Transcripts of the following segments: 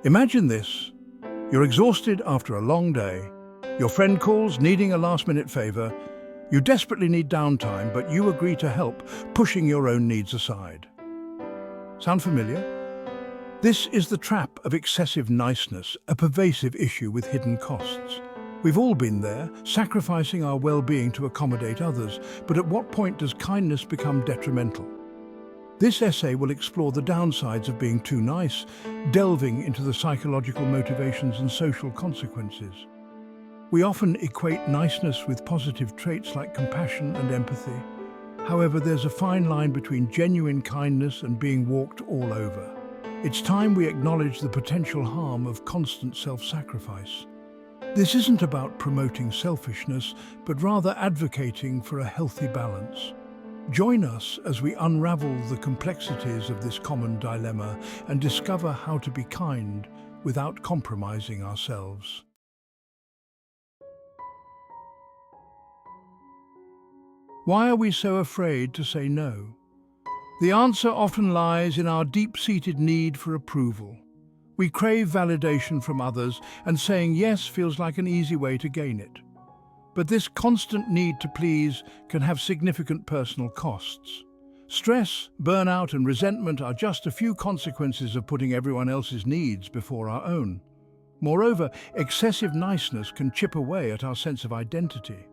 Imagine this. You're exhausted after a long day. Your friend calls needing a last-minute favor. You desperately need downtime, but you agree to help, pushing your own needs aside. Sound familiar? This is the trap of excessive niceness, a pervasive issue with hidden costs. We've all been there, sacrificing our well-being to accommodate others, but at what point does kindness become detrimental? This essay will explore the downsides of being too nice, delving into the psychological motivations and social consequences. We often equate niceness with positive traits like compassion and empathy. However, there's a fine line between genuine kindness and being walked all over. It's time we acknowledge the potential harm of constant self-sacrifice. This isn't about promoting selfishness, but rather advocating for a healthy balance. Join us as we unravel the complexities of this common dilemma and discover how to be kind without compromising ourselves. Why are we so afraid to say no? The answer often lies in our deep-seated need for approval. We crave validation from others, and saying yes feels like an easy way to gain it. But this constant need to please can have significant personal costs. Stress, burnout, and resentment are just a few consequences of putting everyone else's needs before our own. Moreover, excessive niceness can chip away at our sense of identity.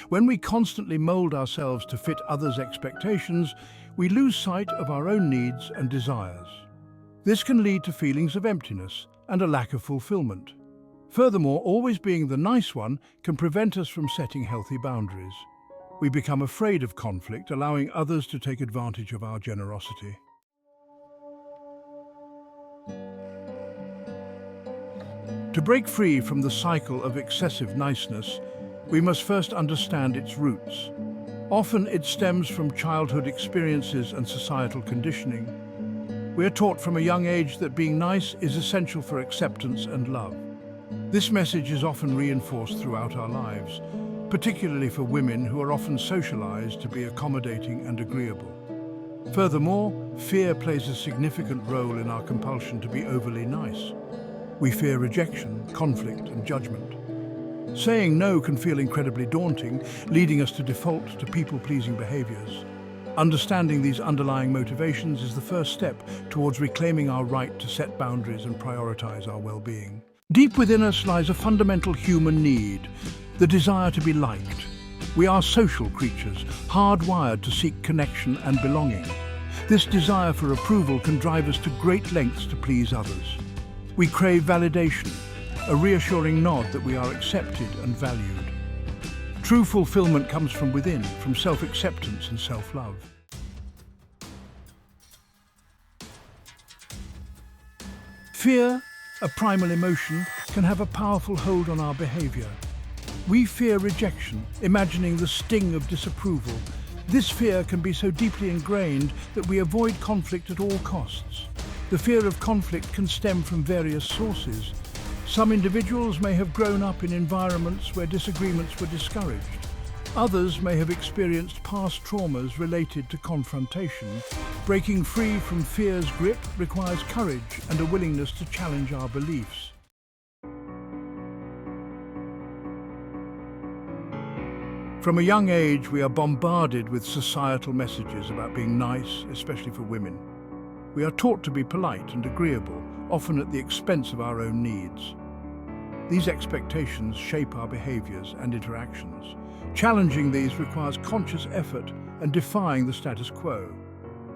When we constantly mold ourselves to fit others' expectations, we lose sight of our own needs and desires. This can lead to feelings of emptiness and a lack of fulfillment. Furthermore, always being the nice one can prevent us from setting healthy boundaries. We become afraid of conflict, allowing others to take advantage of our generosity. To break free from the cycle of excessive niceness, we must first understand its roots. Often it stems from childhood experiences and societal conditioning. We are taught from a young age that being nice is essential for acceptance and love. This message is often reinforced throughout our lives, particularly for women who are often socialized to be accommodating and agreeable. Furthermore, fear plays a significant role in our compulsion to be overly nice. We fear rejection, conflict, and judgment. Saying no can feel incredibly daunting, leading us to default to people-pleasing behaviors. Understanding these underlying motivations is the first step towards reclaiming our right to set boundaries and prioritize our well-being. Deep within us lies a fundamental human need, the desire to be liked. We are social creatures, hardwired to seek connection and belonging. This desire for approval can drive us to great lengths to please others. We crave validation, a reassuring nod that we are accepted and valued. True fulfillment comes from within, from self-acceptance and self-love. Fear, a primal emotion, can have a powerful hold on our behavior. We fear rejection, imagining the sting of disapproval. This fear can be so deeply ingrained that we avoid conflict at all costs. The fear of conflict can stem from various sources. Some individuals may have grown up in environments where disagreements were discouraged. Others may have experienced past traumas related to confrontation. Breaking free from fear's grip requires courage and a willingness to challenge our beliefs. From a young age, we are bombarded with societal messages about being nice, especially for women. We are taught to be polite and agreeable, often at the expense of our own needs. These expectations shape our behaviors and interactions. Challenging these requires conscious effort and defying the status quo.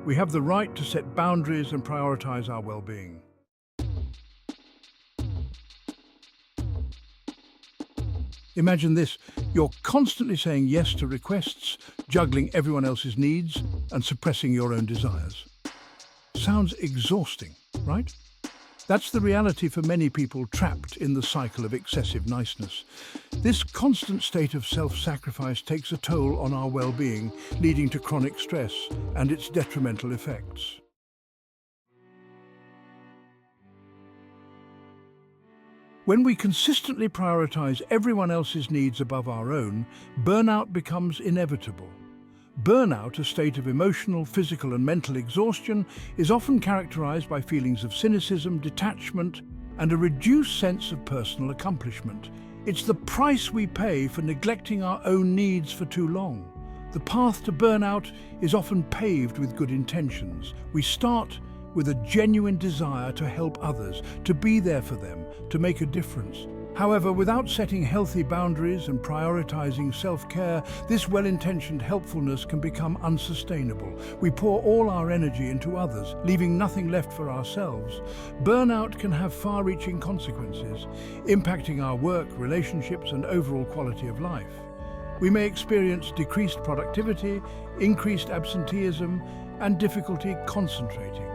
We have the right to set boundaries and prioritize our well-being. Imagine this, you're constantly saying yes to requests, juggling everyone else's needs, and suppressing your own desires. Sounds exhausting, right? That's the reality for many people trapped in the cycle of excessive niceness. This constant state of self-sacrifice takes a toll on our well-being, leading to chronic stress and its detrimental effects. When we consistently prioritize everyone else's needs above our own, burnout becomes inevitable. Burnout, a state of emotional, physical and mental exhaustion, is often characterized by feelings of cynicism, detachment, and a reduced sense of personal accomplishment. It's the price we pay for neglecting our own needs for too long. The path to burnout is often paved with good intentions. We start with a genuine desire to help others, to be there for them, to make a difference. However, without setting healthy boundaries and prioritizing self-care, this well-intentioned helpfulness can become unsustainable. We pour all our energy into others, leaving nothing left for ourselves. Burnout can have far-reaching consequences, impacting our work, relationships, and overall quality of life. We may experience decreased productivity, increased absenteeism, and difficulty concentrating.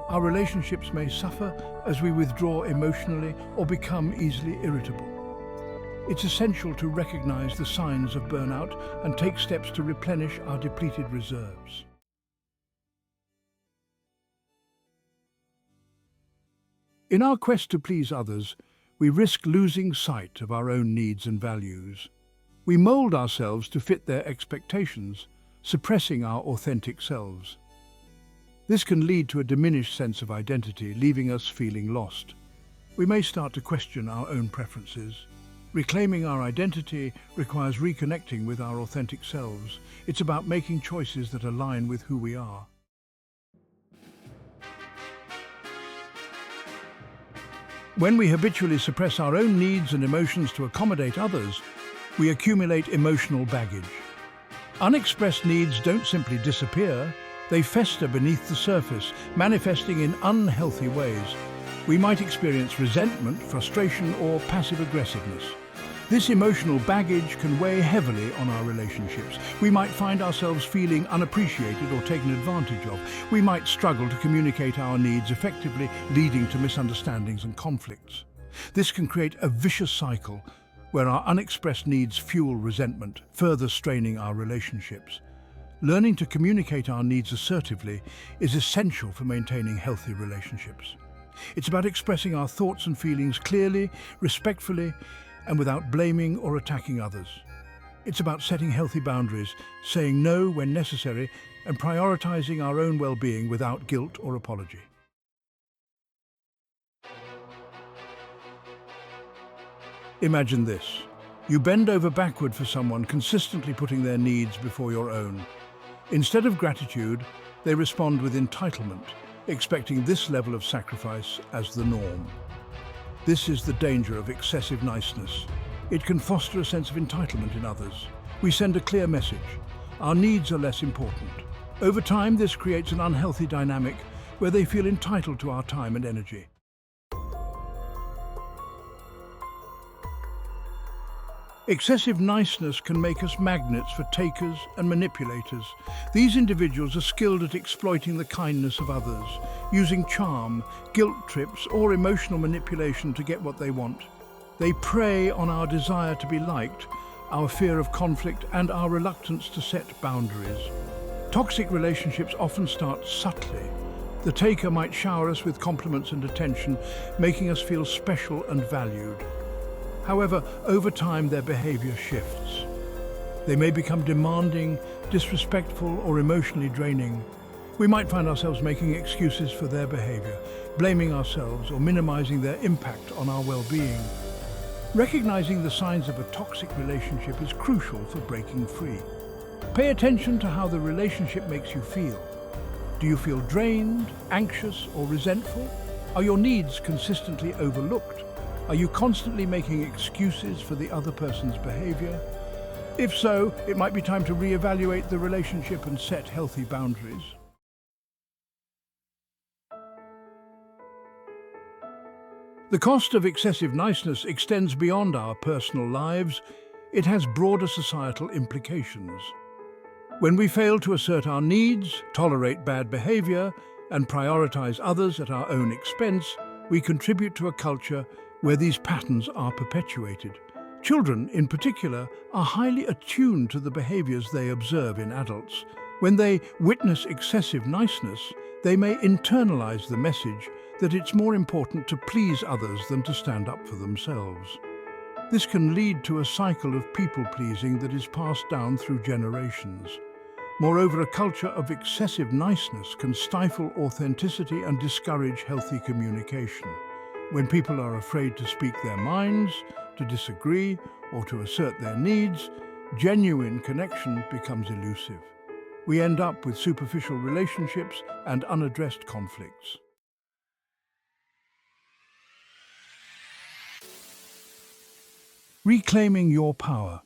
Our relationships may suffer as we withdraw emotionally or become easily irritable. It's essential to recognize the signs of burnout and take steps to replenish our depleted reserves. In our quest to please others, we risk losing sight of our own needs and values. We mold ourselves to fit their expectations, suppressing our authentic selves. This can lead to a diminished sense of identity, leaving us feeling lost. We may start to question our own preferences. Reclaiming our identity requires reconnecting with our authentic selves. It's about making choices that align with who we are. When we habitually suppress our own needs and emotions to accommodate others, we accumulate emotional baggage. Unexpressed needs don't simply disappear. They fester beneath the surface, manifesting in unhealthy ways. We might experience resentment, frustration, or passive aggressiveness. This emotional baggage can weigh heavily on our relationships. We might find ourselves feeling unappreciated or taken advantage of. We might struggle to communicate our needs effectively, leading to misunderstandings and conflicts. This can create a vicious cycle where our unexpressed needs fuel resentment, further straining our relationships. Learning to communicate our needs assertively is essential for maintaining healthy relationships. It's about expressing our thoughts and feelings clearly, respectfully, and without blaming or attacking others. It's about setting healthy boundaries, saying no when necessary, and prioritizing our own well-being without guilt or apology. Imagine this. You bend over backward for someone, consistently putting their needs before your own. Instead of gratitude, they respond with entitlement, expecting this level of sacrifice as the norm. This is the danger of excessive niceness. It can foster a sense of entitlement in others. We send a clear message. Our needs are less important. Over time, this creates an unhealthy dynamic where they feel entitled to our time and energy. Excessive niceness can make us magnets for takers and manipulators. These individuals are skilled at exploiting the kindness of others, using charm, guilt trips, or emotional manipulation to get what they want. They prey on our desire to be liked, our fear of conflict, and our reluctance to set boundaries. Toxic relationships often start subtly. The taker might shower us with compliments and attention, making us feel special and valued. However, over time their behavior shifts. They may become demanding, disrespectful, or emotionally draining. We might find ourselves making excuses for their behavior, blaming ourselves or minimizing their impact on our well-being. Recognizing the signs of a toxic relationship is crucial for breaking free. Pay attention to how the relationship makes you feel. Do you feel drained, anxious, or resentful? Are your needs consistently overlooked? Are you constantly making excuses for the other person's behavior? If so, it might be time to reevaluate the relationship and set healthy boundaries. The cost of excessive niceness extends beyond our personal lives. It has broader societal implications. When we fail to assert our needs, tolerate bad behavior, and prioritize others at our own expense, we contribute to a culture where these patterns are perpetuated. Children, in particular, are highly attuned to the behaviors they observe in adults. When they witness excessive niceness, they may internalize the message that it's more important to please others than to stand up for themselves. This can lead to a cycle of people-pleasing that is passed down through generations. Moreover, a culture of excessive niceness can stifle authenticity and discourage healthy communication. When people are afraid to speak their minds, to disagree, or to assert their needs, genuine connection becomes elusive. We end up with superficial relationships and unaddressed conflicts. Reclaiming your power.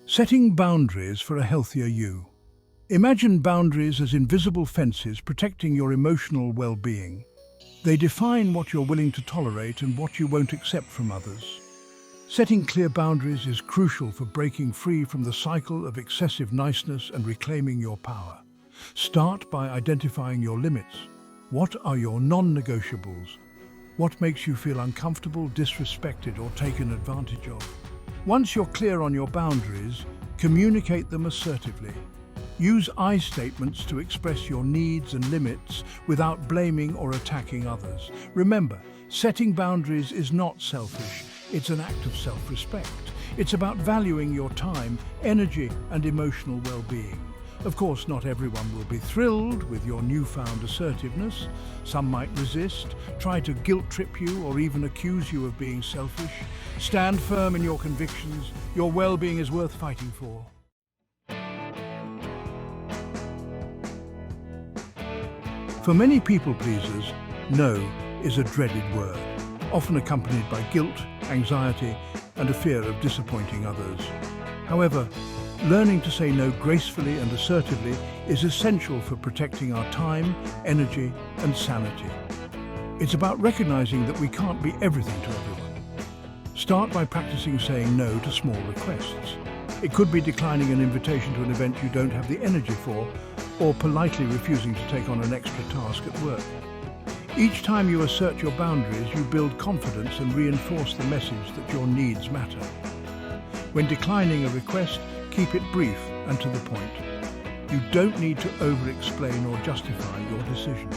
Setting boundaries for a healthier you. Imagine boundaries as invisible fences protecting your emotional well-being. They define what you're willing to tolerate and what you won't accept from others. Setting clear boundaries is crucial for breaking free from the cycle of excessive niceness and reclaiming your power. Start by identifying your limits. What are your non-negotiables? What makes you feel uncomfortable, disrespected, or taken advantage of? Once you're clear on your boundaries, communicate them assertively. Use I statements to express your needs and limits without blaming or attacking others. Remember, setting boundaries is not selfish. It's an act of self-respect. It's about valuing your time, energy, and emotional well-being. Of course, not everyone will be thrilled with your newfound assertiveness. Some might resist, try to guilt-trip you, or even accuse you of being selfish. Stand firm in your convictions. Your well-being is worth fighting for. For many people-pleasers, no is a dreaded word, often accompanied by guilt, anxiety, and a fear of disappointing others. However, learning to say no gracefully and assertively is essential for protecting our time, energy, and sanity. It's about recognizing that we can't be everything to everyone. Start by practicing saying no to small requests. It could be declining an invitation to an event you don't have the energy for, or politely refusing to take on an extra task at work. Each time you assert your boundaries, you build confidence and reinforce the message that your needs matter. When declining a request, keep it brief and to the point. You don't need to over-explain or justify your decision.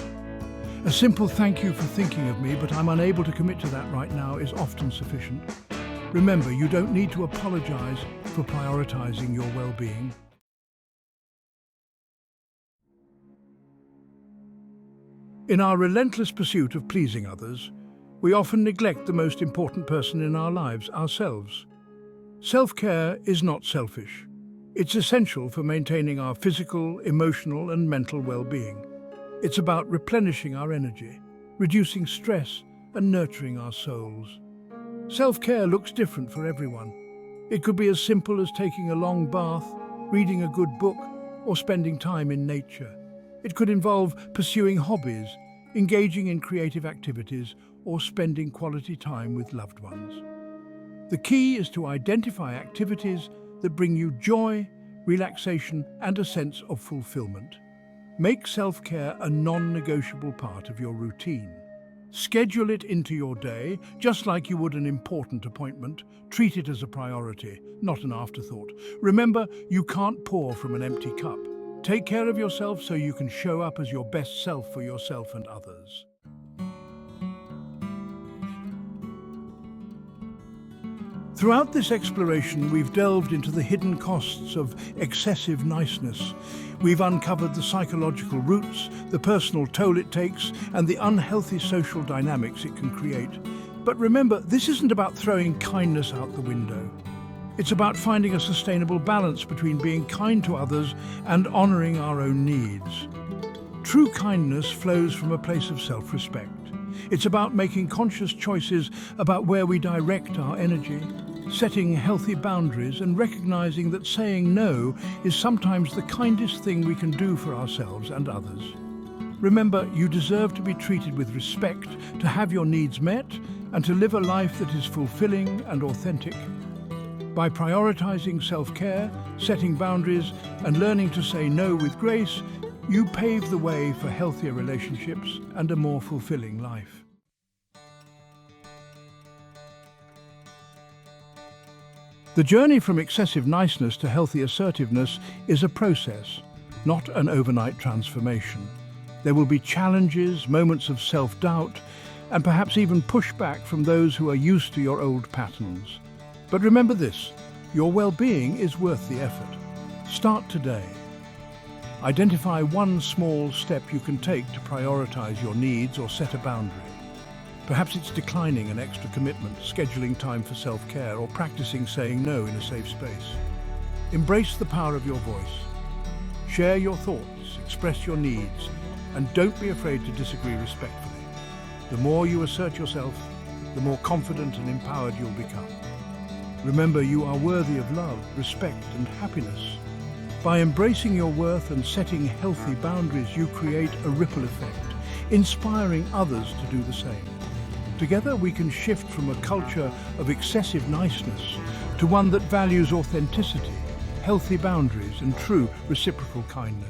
A simple "thank you for thinking of me, but I'm unable to commit to that right now" is often sufficient. Remember, you don't need to apologize for prioritizing your well-being. In our relentless pursuit of pleasing others, we often neglect the most important person in our lives, ourselves. Self-care is not selfish. It's essential for maintaining our physical, emotional, and mental well-being. It's about replenishing our energy, reducing stress, and nurturing our souls. Self-care looks different for everyone. It could be as simple as taking a long bath, reading a good book, or spending time in nature. It could involve pursuing hobbies, engaging in creative activities, or spending quality time with loved ones. The key is to identify activities that bring you joy, relaxation, and a sense of fulfillment. Make self-care a non-negotiable part of your routine. Schedule it into your day, just like you would an important appointment. Treat it as a priority, not an afterthought. Remember, you can't pour from an empty cup. Take care of yourself so you can show up as your best self for yourself and others. Throughout this exploration, we've delved into the hidden costs of excessive niceness. We've uncovered the psychological roots, the personal toll it takes, and the unhealthy social dynamics it can create. But remember, this isn't about throwing kindness out the window. It's about finding a sustainable balance between being kind to others and honoring our own needs. True kindness flows from a place of self-respect. It's about making conscious choices about where we direct our energy, setting healthy boundaries, and recognizing that saying no is sometimes the kindest thing we can do for ourselves and others. Remember, you deserve to be treated with respect, to have your needs met, and to live a life that is fulfilling and authentic. By prioritizing self-care, setting boundaries, and learning to say no with grace, you pave the way for healthier relationships and a more fulfilling life. The journey from excessive niceness to healthy assertiveness is a process, not an overnight transformation. There will be challenges, moments of self-doubt, and perhaps even pushback from those who are used to your old patterns. But remember this, your well-being is worth the effort. Start today. Identify one small step you can take to prioritize your needs or set a boundary. Perhaps it's declining an extra commitment, scheduling time for self-care, or practicing saying no in a safe space. Embrace the power of your voice. Share your thoughts, express your needs, and don't be afraid to disagree respectfully. The more you assert yourself, the more confident and empowered you'll become. Remember, you are worthy of love, respect, and happiness. By embracing your worth and setting healthy boundaries, you create a ripple effect, inspiring others to do the same. Together, we can shift from a culture of excessive niceness to one that values authenticity, healthy boundaries, and true reciprocal kindness.